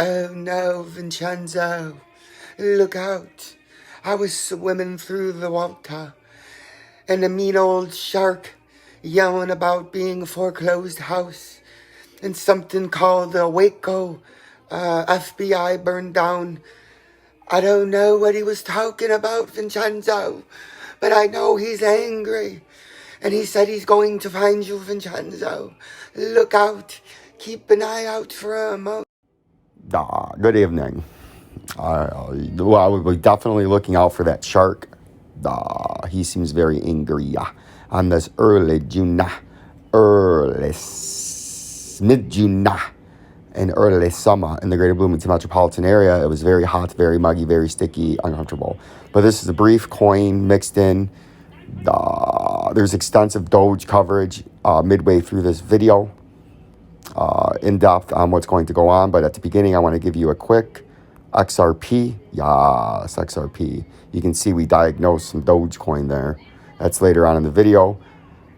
Oh no, Vincenzo, look out. I was swimming through the water, and a mean old shark yelling about being a foreclosed house, and something called a Waco FBI burned down. I don't know what he was talking about, Vincenzo, but I know he's angry. And he said he's going to find you, Vincenzo. Look out. Keep an eye out for him. Good evening. Well, I would be definitely looking out for that shark. He seems very angry on this mid-June and early summer in the greater Bloomington metropolitan area. It was very hot, very muggy, very sticky, uncomfortable. But this is a brief coin mixed in. There's extensive Doge coverage midway through this video, in depth on what's going to go on. But at the beginning, I want to give you a quick XRP. Yes, XRP. You can see we diagnosed some Dogecoin there. That's later on in the video.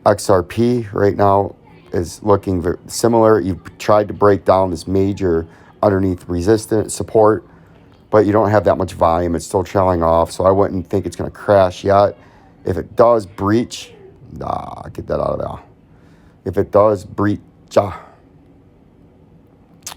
XRP right now is looking very similar. You've tried to break down this major underneath resistance support, but you don't have that much volume. It's still trailing off, so I wouldn't think it's going to crash yet. If it does breach, get that out of there. If it does breach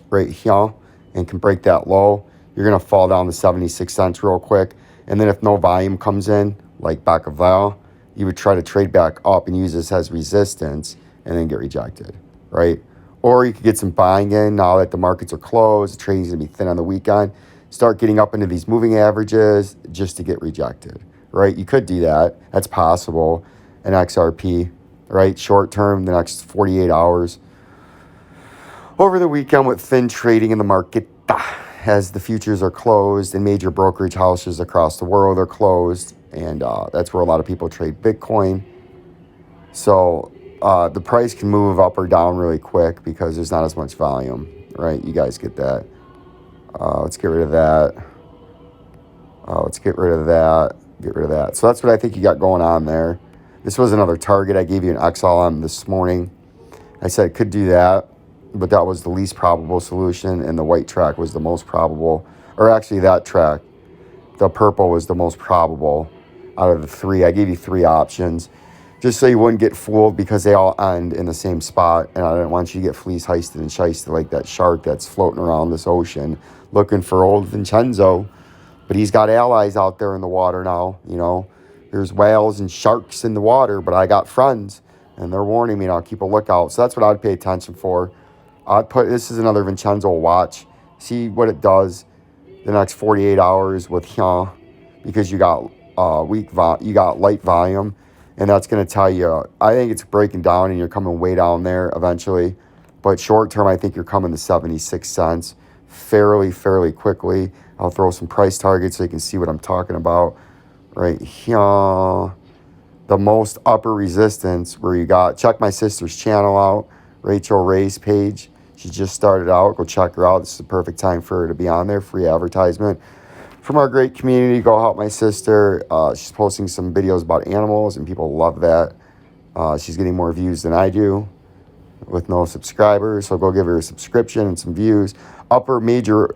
right here and can break that low, you're going to fall down to 76 cents real quick. And then if no volume comes in, like back of there, you would try to trade back up and use this as resistance and then get rejected, right? Or you could get some buying in now that the markets are closed, the trading's going to be thin on the weekend. Start getting up into these moving averages just to get rejected, right? You could do that. That's possible in XRP, right? Short term, the next 48 hours. Over the weekend with thin trading in the market, as the futures are closed and major brokerage houses across the world are closed, and that's where a lot of people trade Bitcoin. So the price can move up or down really quick because there's not as much volume, right? You guys get that. Let's get rid of that. Let's get rid of that. Get rid of that. So that's what I think you got going on there. This was another target. I gave you an XLM this morning. I said it could do that, but that was the least probable solution, and the white track was the most probable. Or actually, that track, the purple, was the most probable out of the three. I gave you three options just so you wouldn't get fooled because they all end in the same spot, and I didn't want you to get fleece heisted and shysted like that shark that's floating around this ocean looking for old Vincenzo. But he's got allies out there in the water now, you know. There's whales and sharks in the water, but I got friends, and they're warning me, and I'll keep a lookout. So that's what I'd pay attention for. This is another Vincenzo watch. See what it does the next 48 hours with here, because you got light volume, and that's going to tell you. I think it's breaking down, and you're coming way down there eventually. But short term, I think you're coming to 76 cents fairly quickly. I'll throw some price targets so you can see what I'm talking about. Right here, the most upper resistance where you got. Check my sister's channel out, Rachel Ray's page. She just started out. Go check her out. This is the perfect time for her to be on there. Free advertisement from our great community. Go help my sister. She's posting some videos about animals, and people love that. She's getting more views than I do with no subscribers. So go give her a subscription and some views. Upper major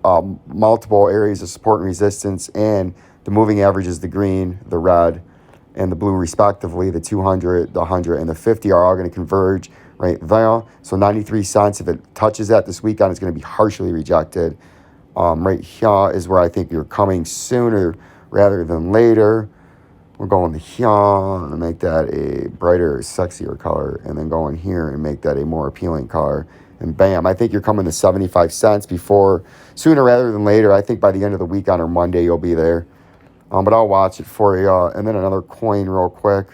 multiple areas of support and resistance, and the moving averages, the green, the red, and the blue respectively, the 200, the 100, and the 50 are all going to converge right there. So 93 cents, if it touches that this weekend, it's going to be harshly rejected. Right here is where I think you're coming sooner rather than later. We're going to here and make that a brighter, sexier color, and then going here and make that a more appealing color. And bam, I think you're coming to 75 cents sooner rather than later. I think by the end of the week on or Monday, you'll be there. But I'll watch it for you. And then another coin real quick.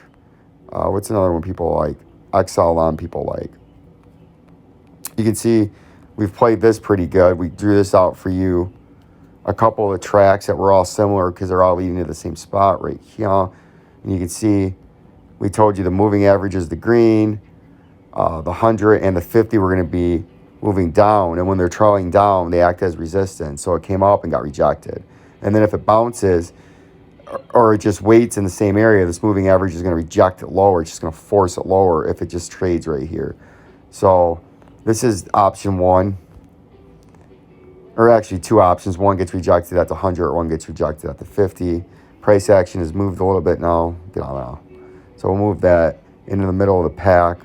What's another one people like? XLM people like. You can see we've played this pretty good. We drew this out for you. A couple of tracks that were all similar because they're all leading to the same spot right here. And you can see we told you the moving average is the green. The 100 and the 50 were going to be moving down. And when they're trailing down, they act as resistance. So it came up and got rejected. And then if it bounces or it just waits in the same area, this moving average is going to reject it lower. It's just going to force it lower if it just trades right here. So this is option one. or actually two options. One gets rejected at the 100, one gets rejected at the 50. Price action has moved a little bit now. Get on now. So we'll move that into the middle of the pack.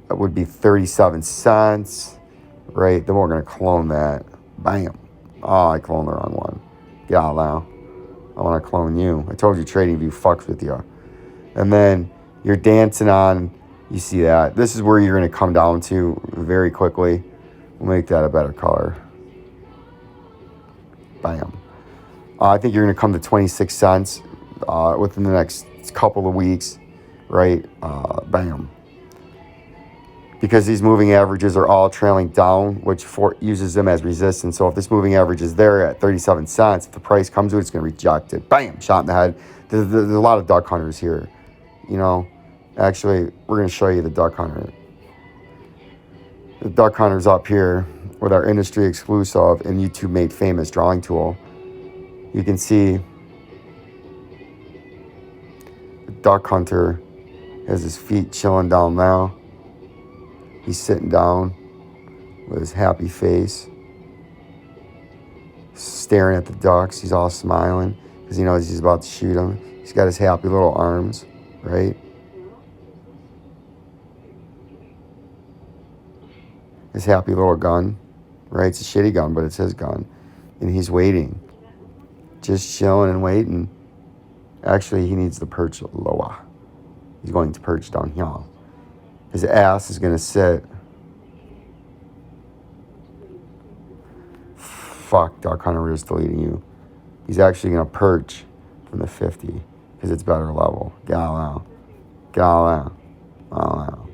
That would be 37 cents, right? Then we're going to clone that. Bam. Oh, I cloned the wrong one. Get out now. I want to clone you. I told you TradingView fucks with you. And then you're dancing on, you see that. This is where you're going to come down to very quickly. We'll make that a better color. Bam. I think you're going to come to 26 cents within the next couple of weeks, right? Bam. Because these moving averages are all trailing down, which uses them as resistance. So if this moving average is there at 37 cents, if the price comes to it, it's going to reject it. Bam, shot in the head. There's a lot of duck hunters here. You know, actually, we're going to show you the duck hunter. The duck hunter's up here with our industry exclusive and YouTube made famous drawing tool. You can see the duck hunter has his feet chilling down now. He's sitting down with his happy face, staring at the ducks. He's all smiling because he knows he's about to shoot them. He's got his happy little arms, right? His happy little gun, right? It's a shitty gun, but it's his gun. And he's waiting, just chilling and waiting. Actually, he needs to perch lower. He's going to perch down here. His ass is going to sit. Fuck, Duck Hunter, we're just deleting you. He's actually going to perch from the 50 because it's better level. Get out now. Get out now. Out now.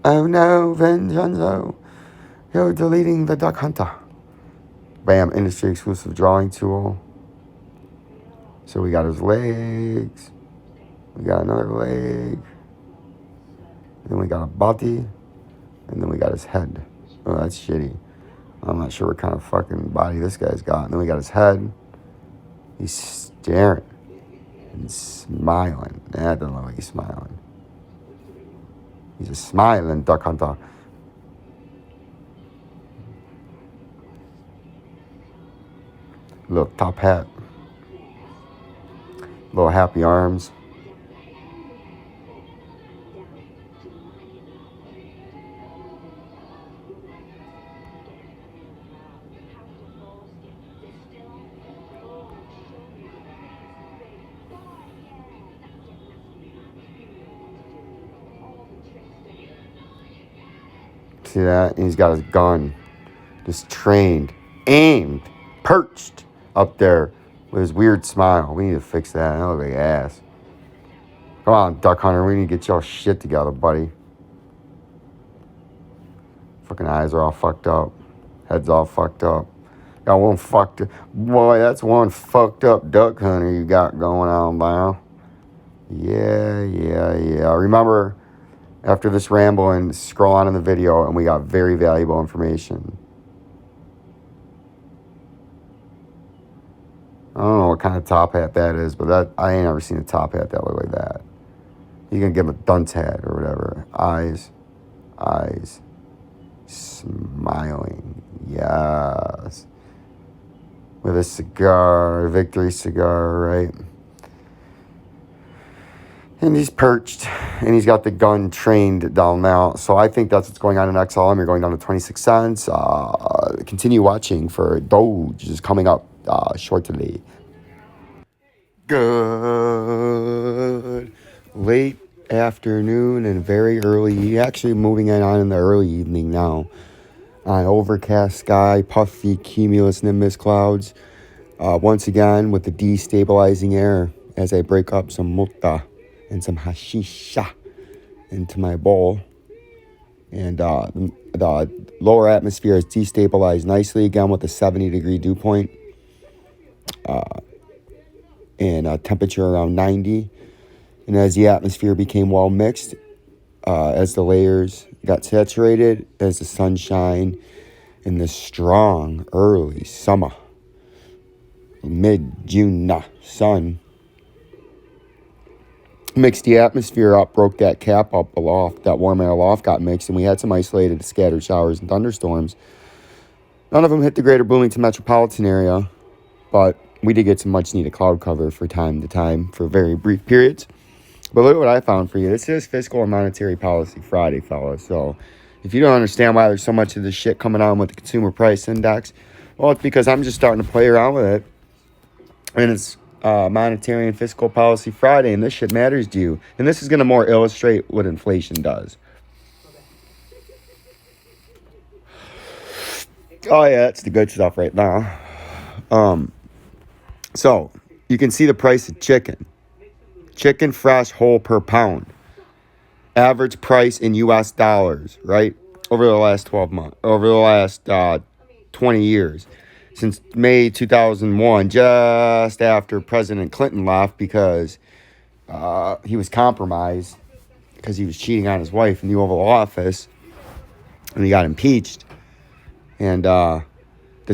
Oh no, Vincenzo. You're deleting the Duck Hunter. Bam, industry exclusive drawing tool. So we got his legs. We got another leg. Then we got a body. And then we got his head. Oh, that's shitty. I'm not sure what kind of fucking body this guy's got. And then we got his head. He's staring and smiling. That doesn't look like he's smiling. He's a smiling duck hunter. Little top hat. Little happy arms. See that? And he's got his gun. Just trained, aimed, perched up there with his weird smile. We need to fix that. That looks like ass. Come on, Duck Hunter. We need to get y'all shit together, buddy. Fucking eyes are all fucked up. Head's all fucked up. Got one fucked up. Boy, that's one fucked up Duck Hunter you got going on now. Yeah. Remember, after this ramble and scroll on in the video, and we got very valuable information. I don't know what kind of top hat that is, but that I ain't ever seen a top hat that look like that. You can give him a dunce hat or whatever. Eyes, smiling, yes. With a cigar, a victory cigar, right? And he's perched, and he's got the gun trained down now. So I think that's what's going on in XLM. You're going down to 26 cents. Continue watching for Doge is coming up shortly. Good late afternoon and very early, actually moving on in the early evening now. On overcast sky, puffy cumulus nimbus clouds. Once again with the destabilizing air as I break up some mutta and some hashisha into my bowl. And the lower atmosphere is destabilized nicely again with a 70-degree dew point. And a temperature around 90. And as the atmosphere became well mixed, as the layers got saturated, as the sunshine in the strong early summer, mid-June sun mixed the atmosphere up, broke that cap up aloft. That warm air aloft got mixed, and we had some isolated scattered showers and thunderstorms. None of them hit the greater Bloomington metropolitan area, but we did get some much-needed cloud cover for time to time for very brief periods. But look at what I found for you. This is Fiscal and Monetary Policy Friday, fellas. So if you don't understand why there's so much of this shit coming on with the Consumer Price Index, well, it's because I'm just starting to play around with it. And it's Monetary and Fiscal Policy Friday, and this shit matters to you. And this is going to more illustrate what inflation does. Oh, yeah, that's the good stuff right now. So you can see the price of chicken. Chicken fresh whole per pound. Average price in U.S. dollars, right? Over the last 12 months. Over the last 20 years. Since May 2001, just after President Clinton left because he was compromised because he was cheating on his wife in the Oval Office. And he got impeached. And the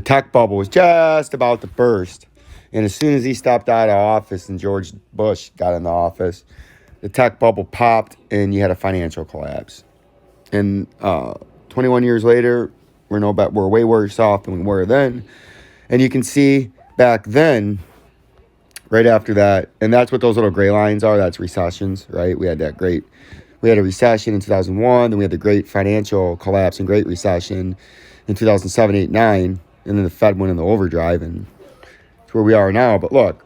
tech bubble was just about to burst. And as soon as he stepped out of office and George Bush got in the office, the tech bubble popped and you had a financial collapse. And 21 years later, we're way worse off than we were then. And you can see back then, right after that, and that's what those little gray lines are, that's recessions, right? We had a recession in 2001, then we had the great financial collapse and great recession in 2007, 8, 9, and then the Fed went into overdrive, and it's where we are now. But look,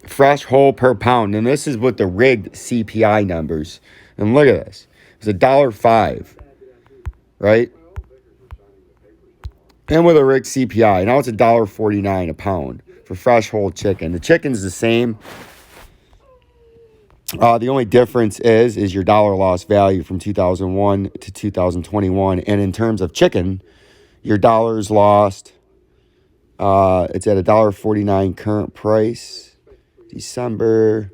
fresh whole per pound, and this is with the rigged CPI numbers. And look at this. It's $1.05, right? And with a rigged CPI, now it's $1.49 a pound for fresh whole chicken. The chicken's the same. The only difference is your dollar lost value from 2001 to 2021. And in terms of chicken, your dollar's lost. It's at $1.49 current price. December,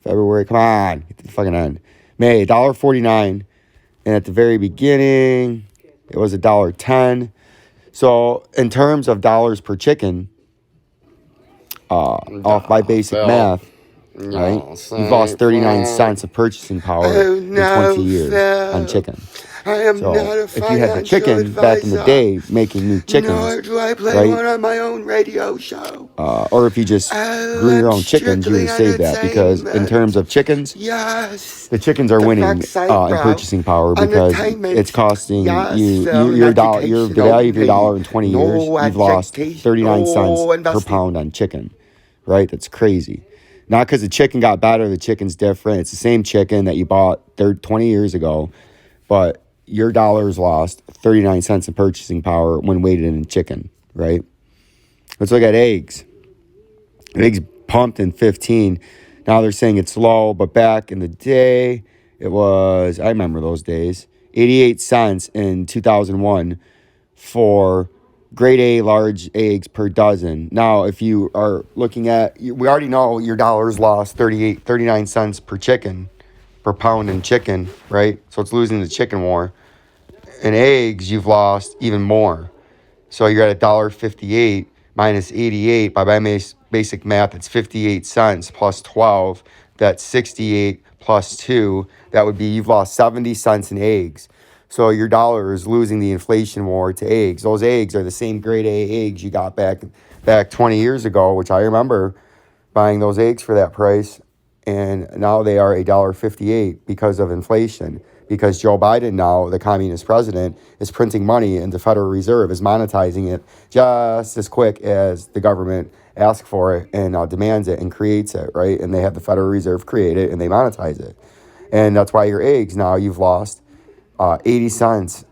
February, come on, get to the fucking end. May, $1.49. And at the very beginning, it was $1.10. So in terms of dollars per chicken, off my basic math, right, you've lost 39 cents of purchasing power in 20 years on chicken. So if you had the chicken back in the day making new chickens, nor do I play right, one on my own radio show. or if you just grew your own chickens, you would save that, because in terms of chickens, yes, the chickens are winning in purchasing power, because it's costing you your the value of your dollar in 20 years. You've lost 39 cents per pound on chicken, right? That's crazy. Not because the chicken got better, the chicken's different. It's the same chicken that you bought 20 years ago, but your dollar's lost 39 cents in purchasing power when weighted in chicken, right? Let's look at eggs. Eggs pumped in 15. Now they're saying it's low, but back in the day, it was, I remember those days, 88 cents in 2001 for grade A large eggs per dozen. Now, if you are looking at, we already know your dollar's lost 39 cents per pound in chicken, right? So it's losing the chicken war. In eggs, you've lost even more. So you're at $1.58 minus 88. By my basic math, it's 58 cents plus 12. That's 68 plus 2. That would be, you've lost 70 cents in eggs. So your dollar is losing the inflation war to eggs. Those eggs are the same grade A eggs you got back 20 years ago, which I remember buying those eggs for that price. And now they are $1.58 because of inflation. Because Joe Biden now, the communist president, is printing money and the Federal Reserve is monetizing it just as quick as the government asks for it and demands it and creates it, right? And they have the Federal Reserve create it and they monetize it. And that's why your eggs now, you've lost 80 cents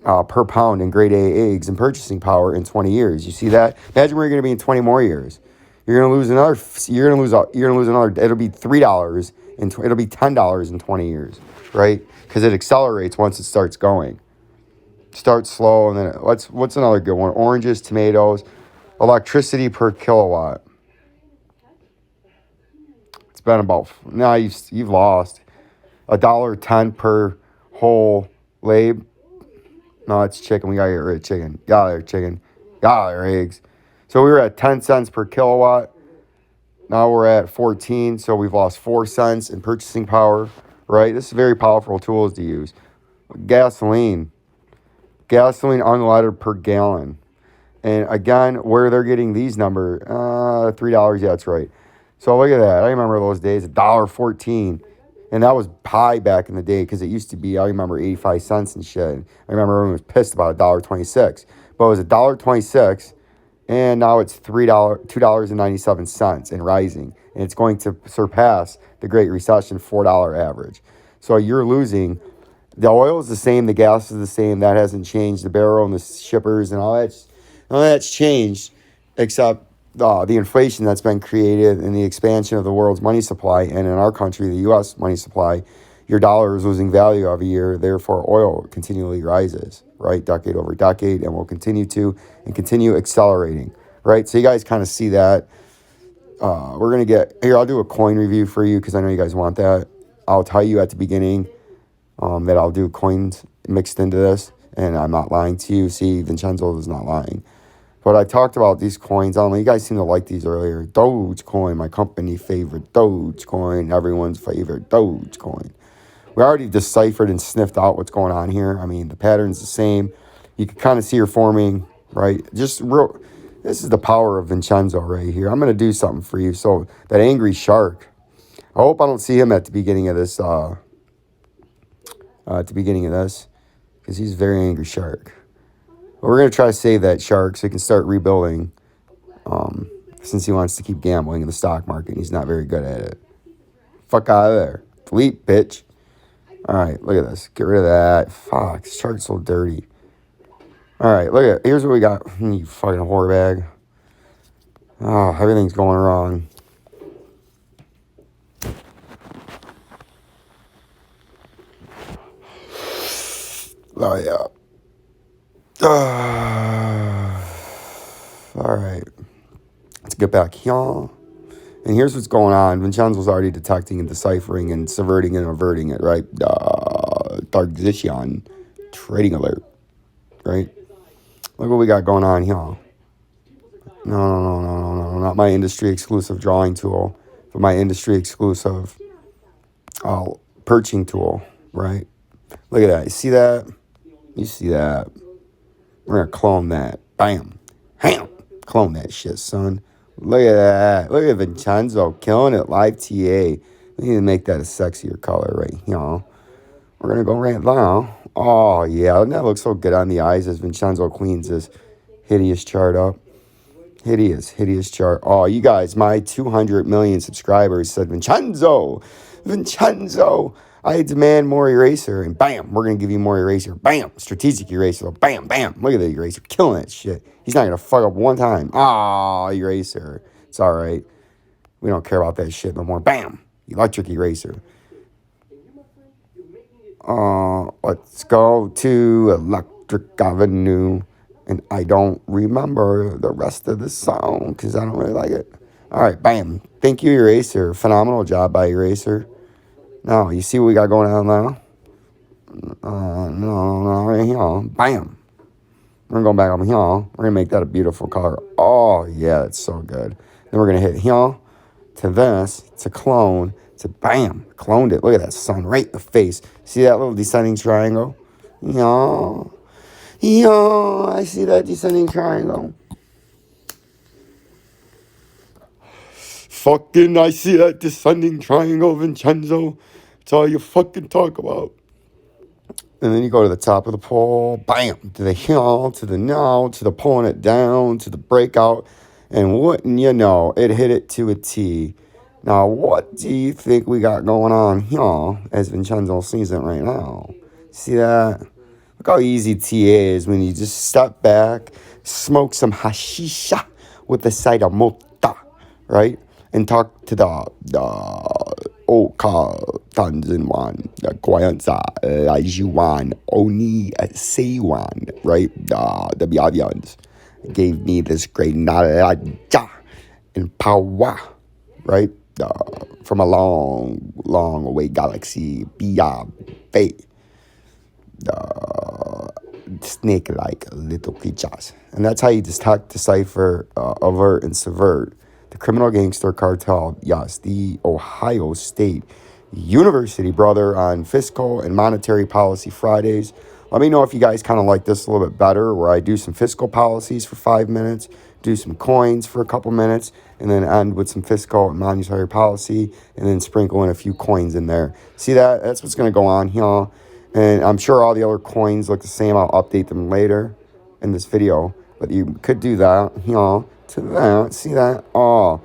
per pound in grade A eggs and purchasing power in 20 years. You see that? Imagine where you're going to be in 20 more years. You're going to lose another, it'll be $3 and it'll be $10 in 20 years, right? Because it accelerates once it starts going. Starts slow, and then what's another good one? Oranges, tomatoes, electricity per kilowatt. It's been about, now you've lost $1.10 per whole lab. No, it's chicken. We gotta get rid of chicken. Got our chicken. Got our eggs. So we were at 10 cents per kilowatt Now we're at 14, so we've lost 4 cents in purchasing power, right? This is very powerful tools to use. Gasoline unleaded per gallon. And again, where they're getting these numbers, $3. Yeah, that's right. So look at that. I remember those days, $1.14. And that was high back in the day because it used to be, I remember 85 cents and shit. I remember everyone was pissed about $1.26. But it was $1.26, and now it's $2.97 and rising. And it's going to surpass the Great Recession $4 average. So you're losing. The oil is the same, the gas is the same. That hasn't changed. The barrel and the shippers and all that's changed, except the inflation that's been created and the expansion of the world's money supply. And in our country, the U.S. money supply, your dollar is losing value every year. Therefore, oil continually rises, right? Decade over decade, and will continue to and continue accelerating, right? So you guys kind of see that. We're going to get here. I'll do a coin review for you because I know you guys want that. I'll tell you at the beginning that I'll do coins mixed into this, and I'm not lying to you. See, Vincenzo is not lying. But I talked about these coins. I don't know. You guys seem to like these earlier. Doge coin, my company favorite Doge coin, everyone's favorite Doge coin. We already deciphered and sniffed out what's going on here. I mean, the pattern's the same. You can kind of see her forming, right? Just real. This is the power of Vincenzo right here. I'm going to do something for you. So that angry shark. I hope I don't see him at the beginning of this. Because he's a very angry shark. But we're going to try to save that shark so he can start rebuilding. Since he wants to keep gambling in the stock market, and he's not very good at it. Fuck out of there. Delete, bitch. All right, look at this. Get rid of that. Fuck, this shark's so dirty. All right, look at it. Here's what we got. You fucking whore bag. Oh, everything's going wrong. Oh, yeah. All right. Let's get back here. And here's what's going on. Vincenzo's already detecting and deciphering and subverting and averting it, right? Dark position. Trading alert. Right? Look what we got going on here. No. Not my industry exclusive drawing tool, but my industry exclusive perching tool, right? Look at that. You see that? You see that? We're going to clone that. Bam. Ham. Clone that shit, son. Look at that. Look at Vincenzo killing it. Live TA. We need to make that a sexier color right here. We're going to go right now. Oh, yeah. Doesn't that look so good on the eyes as Vincenzo cleans this hideous chart up? Hideous chart. Oh, you guys, my 200 million subscribers said, Vincenzo, I demand more eraser. And bam, we're going to give you more eraser. Bam, strategic eraser. Bam, bam. Look at the eraser. Killing that shit. He's not going to fuck up one time. Ah, eraser. It's all right. We don't care about that shit no more. Bam, electric eraser. Let's go to Electric Avenue. And I don't remember the rest of the song because I don't really like it. All right, bam. Thank you, Eraser. Phenomenal job by Eraser. Now, you see what we got going on now? No, right here. Bam. We're going to go back over here. We're going to make that a beautiful color. Oh, yeah, that's so good. Then we're going to hit here to this, to clone, to bam. Cloned it. Look at that sun right in the face. See that little descending triangle? Yeah. Yo, I see that descending triangle. Fucking, I see that descending triangle, Vincenzo. That's all you fucking talk about. And then you go to the top of the pole, bam, to the hill, to the now, to the pulling it down, to the breakout. And wouldn't you know, it hit it to a T. Now, what do you think we got going on here as Vincenzo sees it right now? See that? Look how easy TA is when you just step back, smoke some hashisha with the side of mota, right? And talk to the Oka Tanzanwan, the Kwayansa, Lajuan, Oni Seiwan, right? The Biavians gave me this great knowledge and power, right? From a long, long away galaxy, beyond fate. Snake-like little creatures. And that's how you decipher, avert, and subvert the criminal gangster cartel. Yes, the Ohio State University, brother, on fiscal and monetary policy Fridays. Let me know if you guys kind of like this a little bit better, where I do some fiscal policies for 5 minutes, do some coins for a couple minutes, and then end with some fiscal and monetary policy, and then sprinkle in a few coins in there. See that? That's what's going to go on here. And I'm sure all the other coins look the same. I'll update them later in this video. But you could do that, to that. See that? Oh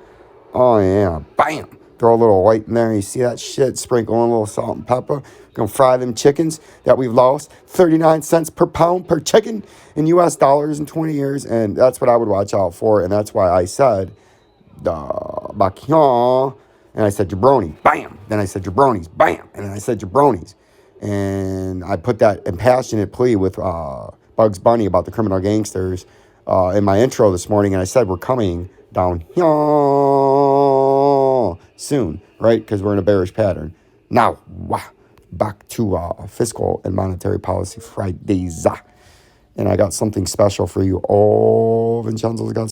yeah. Bam! Throw a little white in there. You see that shit? Sprinkle in a little salt and pepper. Gonna fry them chickens that we've lost 39 cents per pound per chicken in US dollars in 20 years. And that's what I would watch out for. And that's why I said, back here. And I said jabroni. Bam! Then I said jabronis. Bam! And then I said jabronis. And I put that impassionate plea with Bugs Bunny about the criminal gangsters in my intro this morning. And I said, we're coming down here soon, right? Because we're in a bearish pattern. Now, back to fiscal and monetary policy Fridays. And I got something special for you all, Vincenzo's got